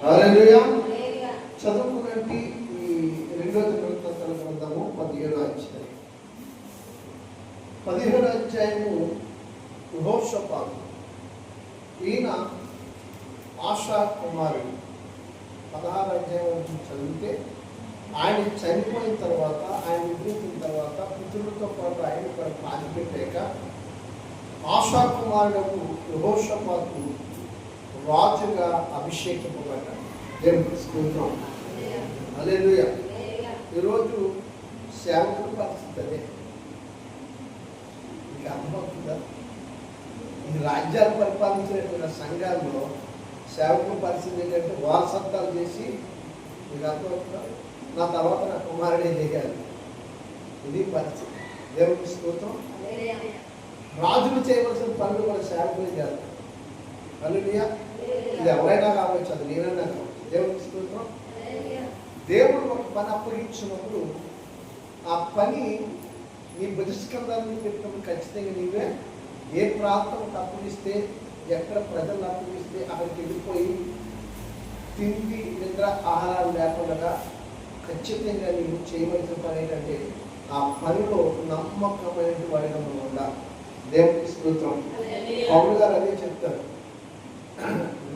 హల్లెలూయా. చదువుకున్నట్టు ఈ రెండో దినవృత్తాంతాల గ్రంథము 17వ అధ్యాయం. 17వ అధ్యాయము యెహోషాపాతు. ఈయన ఆషా కుమారుడు. 16వ అధ్యాయం నుంచి చదివితే ఆయన చనిపోయిన తర్వాత, ఆయన నిద్రించిన తర్వాత పితరులతో పాటు ఆయన కూడా పాతిపెట్టాక ఆషా కుమారుడు యెహోషాపాతు రాజుగా అభిషేకింపబడ్డాడు. దేవునికి స్తోత్రం. హల్లెలూయా. ఈరోజు సేవకుల పరిస్థితి అదే. మీకు అర్థమవుతుందా? ఈ రాజ్యాలు పరిపాలించినటువంటి సంఘాల్లో సేవకుల పరిస్థితి ఏంటంటే వారసత్వాలు చేసి, మీకు అర్థమవుతుందా, నా తర్వాత నా కుమారుడే చేయాలి. ఇది పరిస్థితి. దేవునికి స్తోత్రం. రాజులు చేయవలసిన పనులు కూడా సేవకులే చేస్తారు. హల్లెలూయా. ఇది ఎవరైనా కావచ్చు, అది నేనైనా కావచ్చు. దేవునికి స్తోత్రం. దేవుడు ఒక పని అప్పగించినప్పుడు ఆ పని నీ బహిష్కరణాన్ని పెట్టినప్పుడు ఖచ్చితంగా నీవే ఏ ప్రాంతం అప్పగిస్తే, ఎక్కడ ప్రజలను అప్పగిస్తే అక్కడికి వెళ్ళిపోయి తిండి నిద్ర ఆహారాలు లేకుండా ఖచ్చితంగా నీవు చేయవలసిన పని ఏంటంటే ఆ పనిలో నమ్మకమైన వాడిగా ఉండాలి. దేవునికి స్తోత్రం. పౌలు గారు అదే చెప్తారు,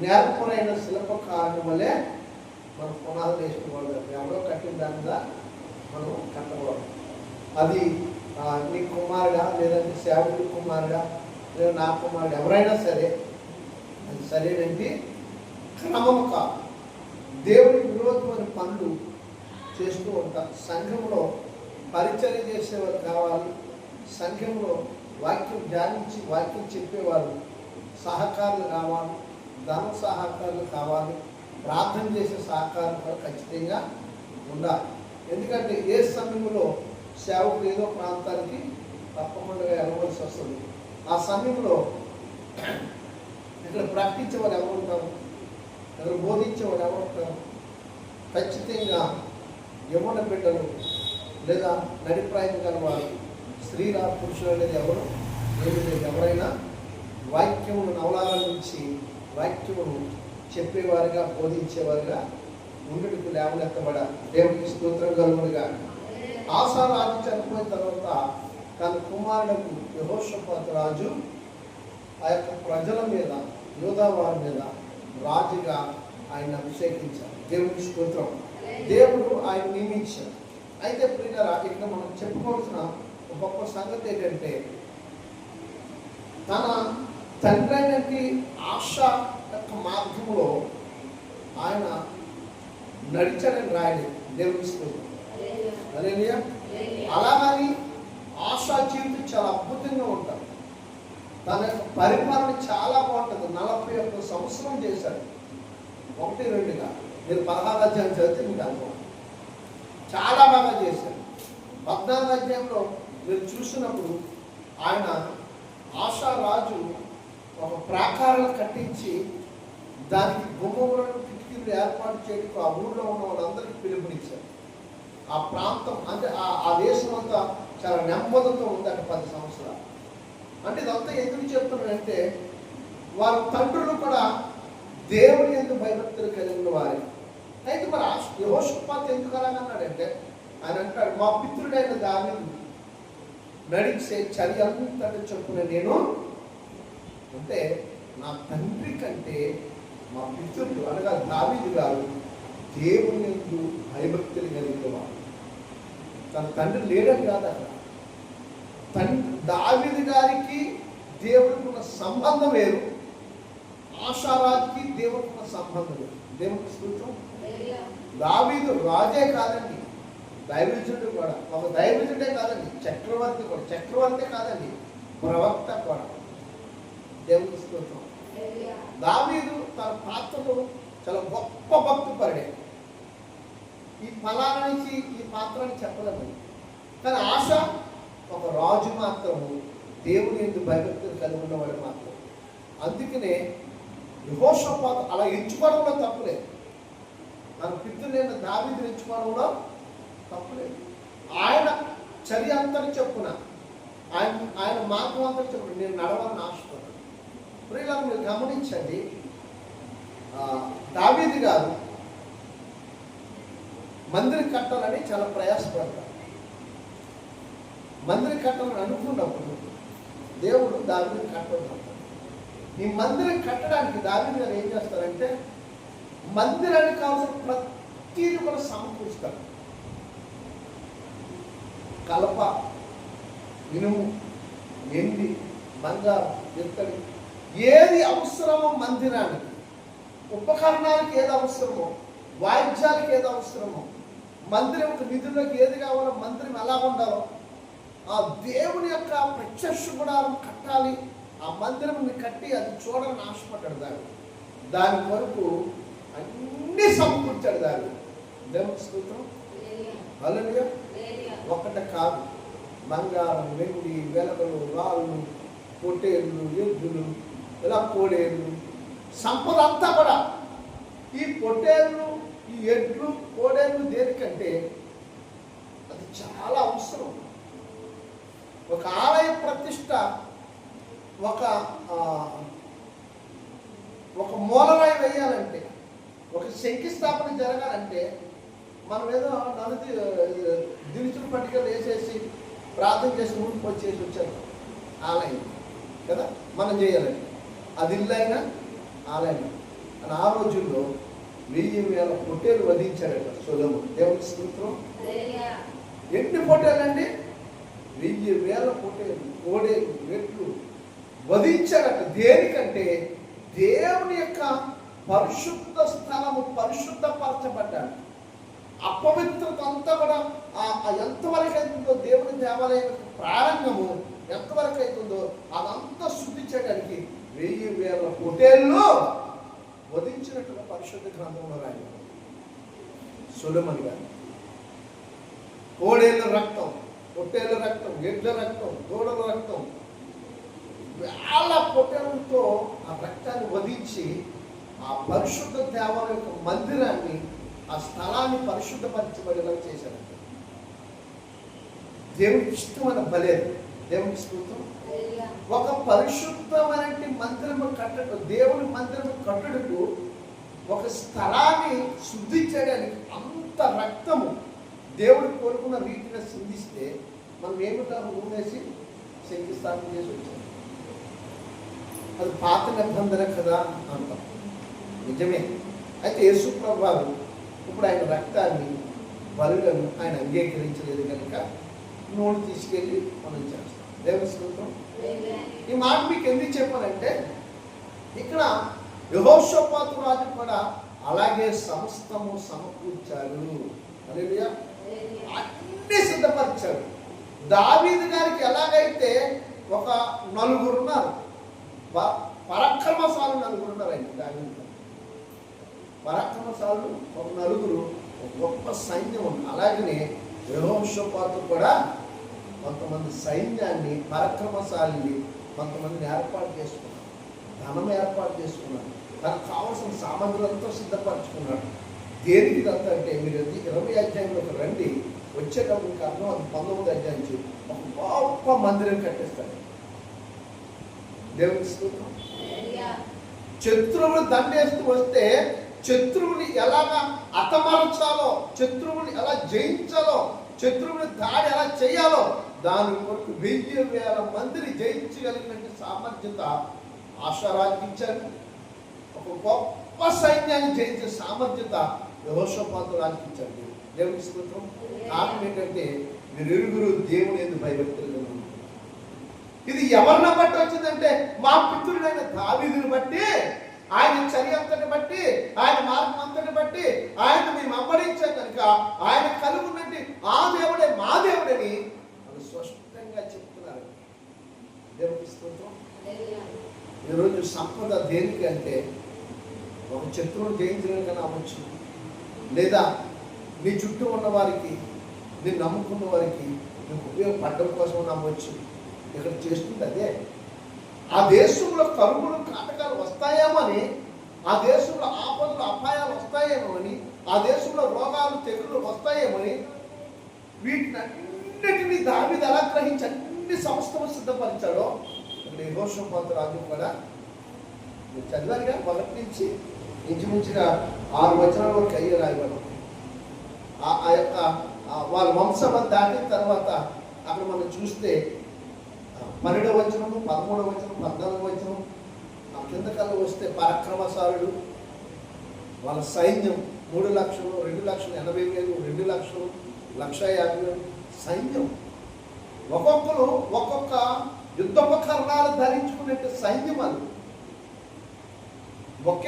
నేర్పరైన శిల్పకారుని వల్లే మనం పునాదులు వేసుకోవాలి. ఎవరో కట్టిన దాని మీద మనం కట్టకూడదు. అది నీ కుమారుడా, లేదంటే సేవకుడి కుమారుడా, లేదా నా కుమారుడు, ఎవరైనా సరే అది సరేనండి క్రమం కాదు. దేవుడికి విరోధమైన పనులు చేస్తూ ఉంటారు. సంఘంలో పరిచర్య చేసేవారు కావాలి. సంఘంలో వాక్యం ధ్యానించి వాక్యం చెప్పేవారు సహకారులు కావాలి. ధన సహకారులు కావాలి. ప్రార్థన చేసే సహకారం కూడా ఖచ్చితంగా ఉండాలి. ఎందుకంటే ఏ సమయంలో సేవకులు ఏదో ప్రాంతానికి తప్పకుండా వెళ్ళవలసి వస్తుంది. ఆ సమయంలో ఇక్కడ ప్రకటించేవారు ఎవరు ఉంటారు, ఇక్కడ బోధించేవారు ఎవరు ఉంటారు? ఖచ్చితంగా యవ్వన బిడ్డలు లేదా నడిప్రాయం గల వారు, స్త్రీల పురుషులు అనేది ఎవరు ఏమి లేదు. ఎవరైనా వాక్యమును నవలాల నుంచి వాక్యమును చెప్పేవారుగా, బోధించేవారుగా ఉండుటకు లేవనెత్తబడ. దేవునికి స్తోత్రం కలుగునుగా. ఆసా రాజు చనిపోయిన తర్వాత తన కుమారులకు యెహోషాపాతు రాజు ఆ యొక్క ప్రజల మీద, యూదా వారి మీద రాజుగా ఆయన అభిషేకించారు. దేవునికి స్తోత్రం. దేవుడు ఆయన నియమించారు. అయితే ప్రియులారా, ఇక్కడ మనం చెప్పుకోవాల్సిన ఒక గొప్ప సంగతి ఏంటంటే, తన తండ్రి అయినటువంటి ఆషా యొక్క మార్గంలో ఆయన నడిచాడని రాయలేదు. దేవునికి స్తోత్రం. హల్లెలూయా. అలాగని ఆషా జీవితం చాలా అద్భుతంగా ఉంటారు. తన యొక్క పరిపాలన చాలా బాగుంటుంది. 41 సంవత్సరం చేశాడు. 1-2గా మీరు 16వ అధ్యాయం చదివితే మీకు అనుభవం చాలా బాగా చేశారు. 14వ అధ్యాయంలో మీరు చూసినప్పుడు ఆయన ఆషా రాజు ఒక ప్రాకారాలు కట్టించి దానికి గుమ్మములను, కిటికీలు ఏర్పాటు చేయడానికి ఆ ఊళ్ళో ఉన్న వాళ్ళందరికీ పిలుపునిచ్చారు. ఆ ప్రాంతం అంటే ఆ దేశం అంతా చాలా నెమ్మదితో ఉందంటే 10 సంవత్సరాలు. అంటే ఇదంతా ఎందుకు చెప్తున్నానంటే, వారి తండ్రులు కూడా దేవుని ఎందుకు భయభక్తులు కలిగిన వారి. అయితే మరి యెహోషాపాతు ఎందుకు అలాగన్నాడంటే, ఆయన అంటాడు, మా పితృడైన దావీదు నడిచే చర్య అంతటి చొప్పున నేను, అంటే నా తండ్రి కంటే మా పితృడు అనగా దావీదు గారు దేవుని యందు భయభక్తులు కలిగిన వారు. తన తండ్రి లేడని కాదు అక్కడ. దావీదు గారికి దేవుడికి ఉన్న సంబంధం వేరు, ఆషారాజుకి దేవుడికి ఉన్న సంబంధం వేరు. దేవుడికి స్తోత్రం. దావీదు రాజే కాదండి, దైవజనుడు కూడా. ఒక దైవజనుడే కాదండి, చక్రవర్తి కూడా. చక్రవర్తి కాదండి, ప్రవక్త కూడా. దేవుడికి స్తోత్రం. దావీదు తన పాత్రలో చాలా గొప్ప భక్తిపరుడే. ఈ ఫలానా నుంచి ఈ పాత్రని చెప్పలేము. కానీ ఆశ ఒక రాజు మాత్రము, దేవుని యందు భయభక్తులు కలిగి ఉన్నవాడు మాత్రం. అందుకనే యెహోషాపాతు అలా ఎంచుకోవడంలో తప్పులేదు. తన పితృడైన దావీదుని ఎంచుకోవడంలో తప్పులేదు. ఆయన చర్య అంతని చెప్పున, ఆయన మార్గం అంతని చెప్పున నేను నడవాలని ఆశపడ్డాను. ప్రియులను మీరు గమనించండి, దావీదు గారు మందిరం కట్టాలని చాలా ప్రయాసపడతారు. మందిరం కట్టాలని అనుకున్నప్పుడు దేవుడు దావీదు కట్టడం, ఈ మందిరం కట్టడానికి దావీదు గారు ఏం చేస్తారంటే మందిరానికి కావాల్సిన ప్రతిదీ కూడా సమకూరుస్తారు. కలప, ఇనుము, ఎండి, బంగారం, ఇత్తడి, ఏది అవసరమో మందిరానికి, ఉపకరణాలకు ఏది అవసరమో, వాయిద్యాలకు ఏది అవసరమో, మందిరం నిధులకు ఏది కావాలో, మందిరం ఎలా ఉండాలో, ఆ దేవుని యొక్క ప్రత్యక్ష గుడారం కట్టాలి, ఆ మందిరం కట్టి అది చూడాలని ఆశపడ్డాడు. దాని వరకు అన్ని సమకూర్చాడు. దేవుని స్తోత్రం. హల్లెలూయా. ఒకటి కాదు, బంగారం, వెండి, వెలగలు, రాళ్ళు, పొట్టేళ్ళు, ఎద్దులు, ఇలా కోడేళ్ళు, సంపద అంతా కూడా. ఈ పొట్టేళ్ళు, ఈ ఎడ్లు, కోడేళ్ళు దేనికంటే అది చాలా అవసరం. ఒక ఆలయ ప్రతిష్ట, ఒక మూలరాయి వేయాలంటే, ఒక శంకుస్థాపన జరగాలంటే మనం ఏదో దినుచులు పట్టికలు వేసేసి ప్రార్థన చేసి ముందుకు వచ్చేసి వచ్చారు ఆలయం కదా మనం చేయాలండి. అది ఇల్లు అయినా ఆలయం. అని ఆ రోజుల్లో 1000 పొట్టేలు వధించాడట సొలొమోను. దేవుని స్తోత్రం. ఎన్ని పొట్టేలండి? 1000 పొట్టేలు, కోడేలు, రెట్లు వధించాడట. దేనికంటే దేవుని యొక్క పరిశుద్ధ స్థలము పరిశుద్ధపరచబడ్డాడు. అపవిత్రత అంతా కూడా ఎంతవరకు అవుతుందో, దేవుని దేవాలయం ప్రారంభము ఎంతవరకు అవుతుందో అదంతా శుద్ధి చేయడానికి 1000 పొట్టేళ్ళు వధించినట్టుగా పరిశుద్ధ గ్రంథంలో రాయబడింది. సొలొమోను గారు కోడేళ్ళ రక్తం, పొట్టేళ్ళ రక్తం, ఎడ్ల రక్తం, దూడల రక్తం, వేల పొట్టేళ్ళతో ఆ రక్తాన్ని వధించి ఆ పరిశుద్ధ దేవాలయం యొక్క మందిరాన్ని, ఆ స్థలాన్ని పరిశుద్ధపరచబడేలా చేశాడు. దేవునికి ఇష్టమైన బలే. దేవునికి స్తోత్రం. ఒక పరిశుద్ధమైన మందిరము కట్టడం, దేవుని మందిరము కట్టుటకు ఒక స్థలాన్ని శుద్ధి చేయడానికి అంత రక్తము దేవుడు కోరుకున్న రీతిగా సిందిస్తే మనం ఏమిటాము ఊనేసి శంకుస్థాపన చేసి వచ్చాము. అది పాత నిబంధన కదా అంటాం, నిజమే. అయితే యేసు ప్రభువు ఇప్పుడు ఆయన రక్తాన్ని, బలులను ఆయన అంగీకరించలేదు కనుక నూనె తీసుకెళ్ళి మనం చేస్తాం. దేవుని స్తోత్రం. ఈ మాట మీకు ఎందుకు చెప్పానంటే ఇక్కడ యెహోషాపాతు రాజు కూడా అలాగే సమస్తము సమకూర్చాడు. హల్లెలూయా. అన్ని సిద్ధపరిచాడు. దావీదు గారికి ఎలాగైతే ఒక 4 ఉన్నారు, పరాక్రమశాలు 4 ఉన్నారు. ఆయన దావీదు గారు పరాక్రమశాలు ఒక 4, గొప్ప సైన్యం ఉంది. అలాగనే యెహోషాపాతు కూడా కొంతమంది సైన్యాన్ని, పరాక్రమశాలిని కొంతమందిని ఏర్పాటు చేసుకున్నాడు. ధనం ఏర్పాటు చేసుకున్నాడు. తనకు కావాల్సిన సామగ్రులంతా సిద్ధపరచుకున్నాడు. దేనికి ఇదంతా అంటే మీరు 20 అధ్యాయంలోకి రండి, వచ్చేటప్పుడు అర్థం. అది 19 అధ్యాయం ఒక గొప్ప మందిరం కట్టిస్తాడు. దేవుని స్తోత్రం. శత్రువులు దండేస్తూ వస్తే శత్రువుని ఎలాగా హతమార్చాలో, శత్రువుని ఎలా జయించాలో, శత్రువుని దాడి ఎలా చేయాలో దాని కొరకు 1000 మందిని జయించగలిగినట్టు సామర్థ్యత ఆశారాజుకి ఇచ్చాడు. ఒక గొప్ప సైన్యాన్ని జయించే సామర్థ్యత యెహోషాపాతు రాజుకి ఇచ్చాడు. దేవుని స్తోత్రం. కారణం ఏంటంటే మీరు ఇరుగురు దేవుని యందు భయభక్తులుగా ఉన్నారు. ఇది ఎవరిని బట్టి వచ్చిందంటే మా పితరుడైన దావీదుని బట్టి, ఆయన చర్య అంతటి బట్టి, ఆయన మార్గం అంతటి బట్టి ఆయన మేము అమ్మడించాం కనుక ఆయన కలుగున్నట్టు ఆ దేవుడే మా దేవుడని వాళ్ళు స్పష్టంగా చెప్తున్నారు. దేవుని స్తోత్రం. ఈరోజు సంపద దేనికి అంటే ఒక శత్రువును జయించడానికి అవ్వచ్చు, లేదా నీ చుట్టూ ఉన్న వారికి, నేను నమ్ముకున్న వారికి నీకు ఉపయోగపడడం కోసం నమ్మవచ్చు. ఇక్కడ చేస్తుంది అదే. ఆ దేశంలో కరువులు, కాటకాలు వస్తాయేమో అని, ఆ దేశంలో ఆపదలు, అపాయాలు వస్తాయేమో అని, ఆ దేశంలో రోగాలు, తెగుళ్ళు వస్తాయేమో అని వీటినన్నిటినీ దావీదు ఎలా గ్రహించి అన్ని సంస్థలు సిద్ధపరిచాడో ఇక్కడ యెహోషాపాతు రాజు కూడా మీరు చదివారుగా 1 నుంచి ఇంచుమించుగా 6 వచనాల వరకు అయ్యే రాయబడి ఆ యొక్క వాళ్ళ వంశం దాటిన తర్వాత అక్కడ మనం చూస్తే 12వ వచనము, 13వ వచనం, 14వ వచనం కింద కళ్ళు వస్తే పరాక్రమశాలుడు, వాళ్ళ సైన్యం 3 లక్షలు, 2,80,000, 2 లక్షలు, 1,50,000 సైన్యం. ఒక్కొక్కరు ఒక్కొక్క యుద్ధోపకరణాలు ధరించుకునే సైన్యం. అది ఒక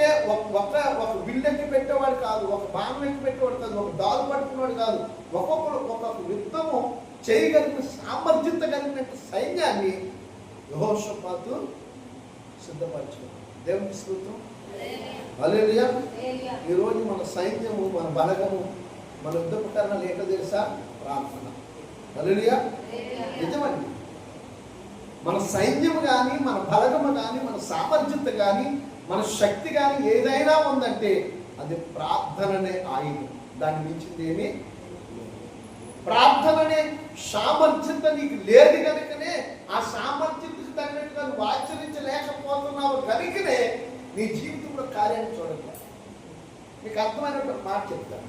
విల్లెక్కి పెట్టేవాడు కాదు, ఒక బాణం ఎక్కి పెట్టేవాడు కాదు, ఒక దాలు పట్టుకునేవాడు కాదు. ఒక్కొక్కరు ఒక్కొక్క యుద్ధము చేయగలిగిన సామర్థ్యత కలిగిన సైన్యాన్ని యెహోషాపాతు సిద్ధపరచుకున్నాడు. దేవునికి స్తోత్రం. హల్లెలూయా. ఈరోజు మన సైన్యము, మన బలగము, మన యుద్ధోపకరణాలు ఏంటో తెలుసా? ప్రార్థన. హల్లెలూయా. నిజమండి. మన సైన్యము కానీ, మన బలగము కానీ, మన సామర్థ్యత కానీ, మన శక్తి కానీ ఏదైనా ఉందంటే అది ప్రార్థననే ఆయుధం. దాన్ని మించింది ఏమి? ప్రార్థననే సామర్థ్యత నీకు లేదు కనుకనే, ఆ సామర్థ్యతకు తగినట్టుగా నువ్వు ఆచరించలేకపోతున్నావు కనుకనే నీ జీవితంలో కార్యాన్ని చూడట్లేదు. నీకు అర్థమైనటువంటి మాట చెప్తాను.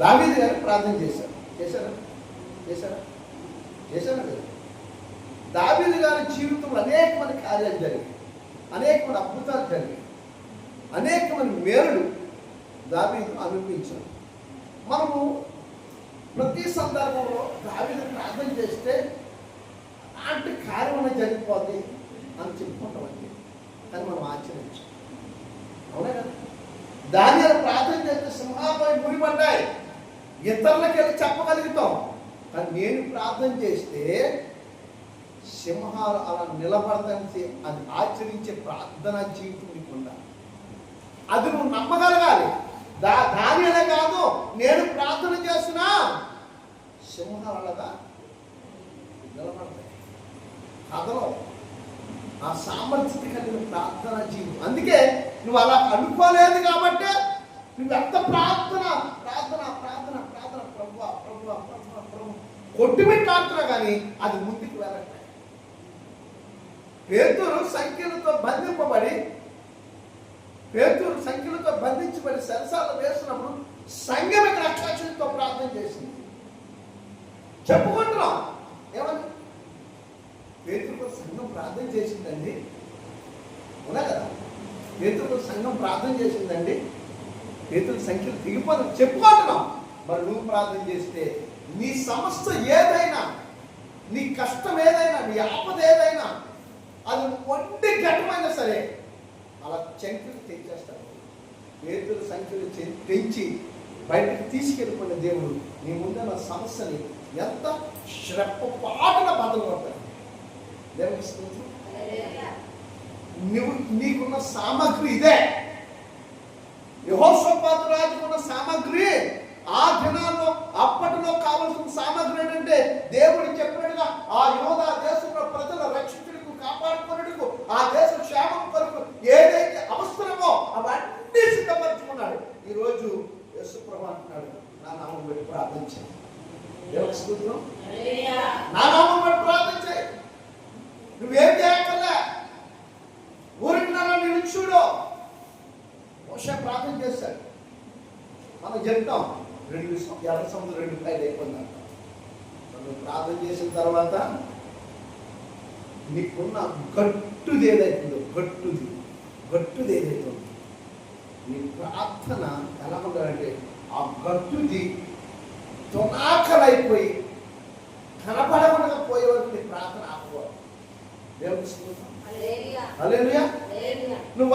దావీదు గారు ప్రార్థన చేశారా లేదు? దావీదు గారి జీవితంలో అనేకమైన కార్యాలు జరిగాయి, అనేకమైన అద్భుతాలు జరిగాయి, అనేకమైన మేలులు దావీదు అనుభవించాడు. మనము ప్రతి సందర్భంలో దావీదు ప్రార్థన చేస్తే అలాంటి కార్యం జరిగిపోద్ది అని చెప్పుకుంటామండి. కానీ మనం ఆచరించాం. అవునా కదా? దానియాలు ప్రార్థన చేస్తే సింహాలపై ముడిపడ్డాయి. ఇతరులకి వెళ్ళి చెప్పగలుగుతాం. కానీ నేను ప్రార్థన చేస్తే సింహాలు అలా నిలబడతానికి అది ఆచరించే ప్రార్థన జీవితం నీకు ఉండాలి. అది నువ్వు నమ్మగలగాలి. దానియాలే కాదు, నేను ప్రార్థన చేస్తున్నా సింహాలు అలాగా నిలబడతాయి. కథలో ఆ సామర్థ్యత కలిగిన ప్రార్థన జీవితం. అందుకే నువ్వు అలా అనుకోలేదు కాబట్టి నువ్వు ఎంత ప్రార్థన ప్రభు కొట్టుబెట్టి ఆడుతున్నా కానీ అది ముందుకు వెళ్ళట్లేదు. పేతురు సంఖ్యలతో బంధించబడి సరసాలు వేసినప్పుడు సంఘం ఇక్కడ అక్షాక్షులతో ప్రార్థన చేసింది. చెప్పుకుంటున్నాం ఏమని? పేతురుతో సంఘం ప్రార్థన చేసిందండి. అవునా కదా? పేతురుతో సంఘం ప్రార్థన చేసిందండి. పేతురు సంఖ్యలు దిగిపోదు చెప్పుకుంటున్నాం. మరి నువ్వు ప్రార్థన చేస్తే నీ సమస్య ఏదైనా, నీ కష్టం ఏదైనా, నీ ఆపద ఏదైనా, అది ఒంటి ఘటమైనా సరే అలా సంఖ్యలు తెచ్చేస్తాడు. పేతురు సంఖ్యలు పెంచి బయటకు తీసుకెళ్ళిపోయిన దేవుడు నీ ముందున్న సమస్యని ఎంత శ్రప్పపాటున బదులు పడతాడు. నువ్వు నీకున్న సామగ్రి ఇదే. యెహోషాపాతు రాజుకున్న సామగ్రి ఆ దినాల్లో అప్పటిలో కావలసిన సామగ్రి ఏంటంటే దేవుడు చెప్పినట్టుగా ఆ యోధా దేశంలో ప్రజల రక్షకుడికి కాపాడుకున్నట్టుకు ఆ దేశ క్షేమం కొరకు ఏదైతే అవసరమో అవన్నీ సిద్ధపరచుకున్నాడు. ఈరోజు యేసుప్రభు అంటున్నాడు, నా నామం బట్టి ప్రార్థించాను. నా నామం బట్టి ప్రార్థించాయి. నువ్వేం చేయక్కర్లే, ఊరికి నేను చూడు. మోషే ప్రార్థన చేశాడు. మనం చెప్తాం 2 సముద్రం 2 పైలు అయిపోయిందంట. నువ్వు ప్రార్థన చేసిన తర్వాత నీకున్న గట్టుది ఏదైతుందో గట్టుది ఏదైతుందో నీ ప్రార్థన ఎలా ఉండాలంటే ఆ గట్టుది తునాకలైపోయి కనపడకుండా పోయే వరకు నీ ప్రార్థన ఆపుకోవాలి. దేవుని స్తోత్రం. హల్లెలూయా. నువ్వు